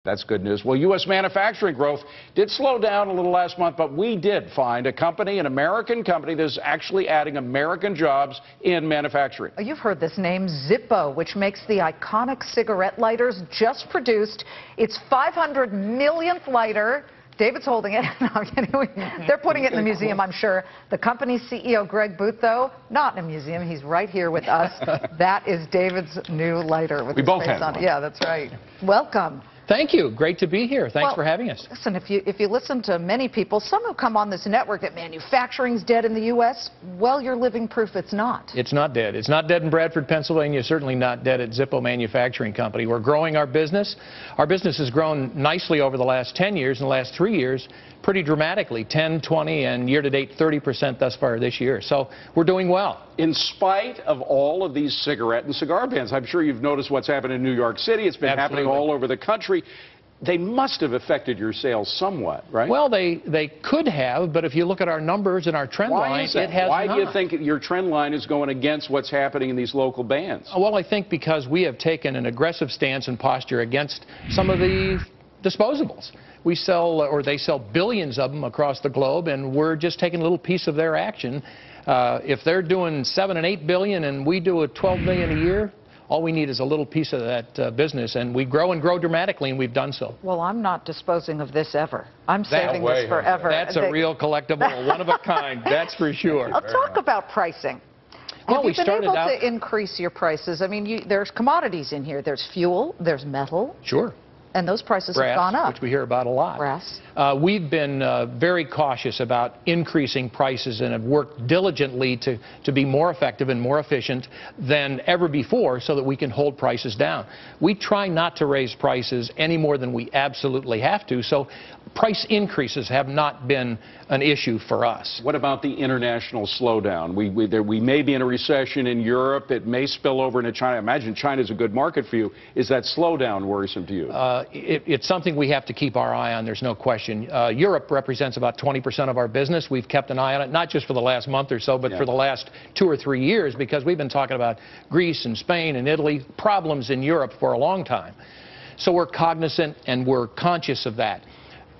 That's good news. Well, U.S. manufacturing growth did slow down a little last month, but we did find a company, an American company, that's actually adding American jobs in manufacturing. You've heard this name, Zippo, which makes the iconic cigarette lighters, just produced its 500 millionth lighter. David's holding it. No, I'm kidding. They're putting it in the museum, I'm sure. The company's CEO, Greg Booth, though, not in a museum. He's right here with us. That is David's new lighter with we his both face have on one. it. Yeah, that's right. Welcome. Thank you. Great to be here. Thanks for having us. Listen, if you listen to many people, some who come on this network that manufacturing's dead in the U.S., well, you're living proof it's not. It's not dead. It's not dead in Bradford, Pennsylvania. Certainly not dead at Zippo Manufacturing Company. We're growing our business. Our business has grown nicely over the last 10 years. In the last 3 years, pretty dramatically, 10, 20, and year-to-date 30% thus far this year. So we're doing well. In spite of all of these cigarette and cigar bans, I'm sure you've noticed what's happened in New York City. It's been happening all over the country. They must have affected your sales somewhat, right? Well, they could have, but if you look at our numbers and our trend line, it has not. Why do you think your trend line is going against what's happening in these local bans? Well, I think because we have taken an aggressive stance and posture against some of the disposables. We sell, or they sell billions of them across the globe, and we're just taking a little piece of their action. If they're doing 7 and 8 billion and we do a 12 million a year, all we need is a little piece of that business, and we grow and grow dramatically, and we've done so. Well, I'm not disposing of this ever. I'm saving this forever. That's a real collectible, one of a kind, that's for sure. I'll talk about pricing. Well, Have you been able to increase your prices? I mean, there's commodities in here. There's fuel, there's metal. Sure. And those prices Brass, have gone up. which we hear about a lot. Brass. We've been very cautious about increasing prices and have worked diligently to be more effective and more efficient than ever before so that we can hold prices down. We try not to raise prices any more than we absolutely have to, so price increases have not been an issue for us. What about the international slowdown? We may be in a recession in Europe. It may spill over into China. I imagine China's a good market for you. Is that slowdown worrisome to you? It's something we have to keep our eye on, there's no question. Europe represents about 20% of our business. We've kept an eye on it, not just for the last month or so, but for the last 2 or 3 years, because we've been talking about Greece and Spain and Italy, problems in Europe for a long time. So we're cognizant and we're conscious of that.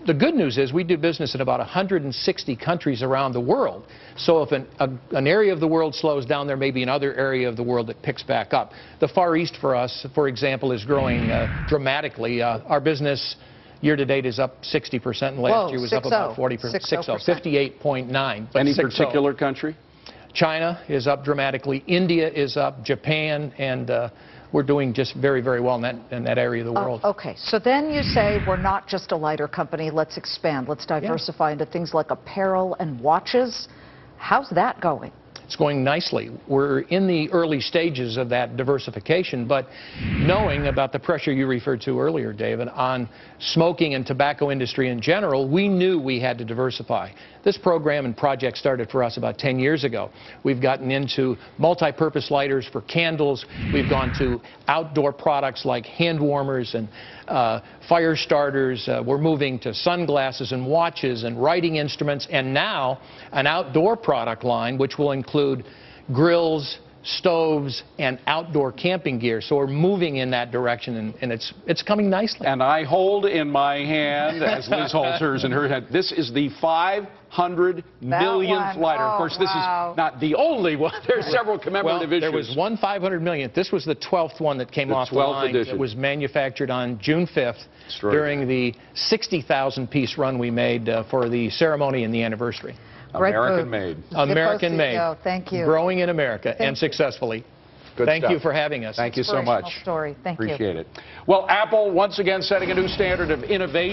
The good news is we do business in about 160 countries around the world. So if an area of the world slows down, there may be another area of the world that picks back up. The Far East for us, for example, is growing dramatically. Our business year-to-date is up 60%, and last year was up about 40%. 58.9. Any particular country? China is up dramatically. India is up. Japan, and we're doing just very, very well in that area of the world. Okay, so then you say we're not just a lighter company. Let's expand. Let's diversify into things like apparel and watches. How's that going? It's going nicely. We're in the early stages of that diversification, but knowing about the pressure you referred to earlier, David, on smoking and tobacco industry in general, we knew we had to diversify. This program and project started for us about 10 years ago. We've gotten into multi-purpose lighters for candles. We've gone to outdoor products like hand warmers and fire starters. We're moving to sunglasses and watches and writing instruments, and now an outdoor product line which will include grills, stoves, and outdoor camping gear. So we're moving in that direction, and it's coming nicely. And I hold in my hand, as Liz holds hers in her hand, this is the 500 millionth lighter. Of course, this is not the only one. There's several commemorative issues. There was one 500 millionth. This was the 12th one that came off the line. It was manufactured on June 5th during the 60,000-piece run we made for the ceremony and the anniversary. American-made. American-made. Thank you. Growing in America and successfully. Thank you for having us. Thank you so much. Story. Thank you. Appreciate it. Well, Apple once again setting a new standard of innovation.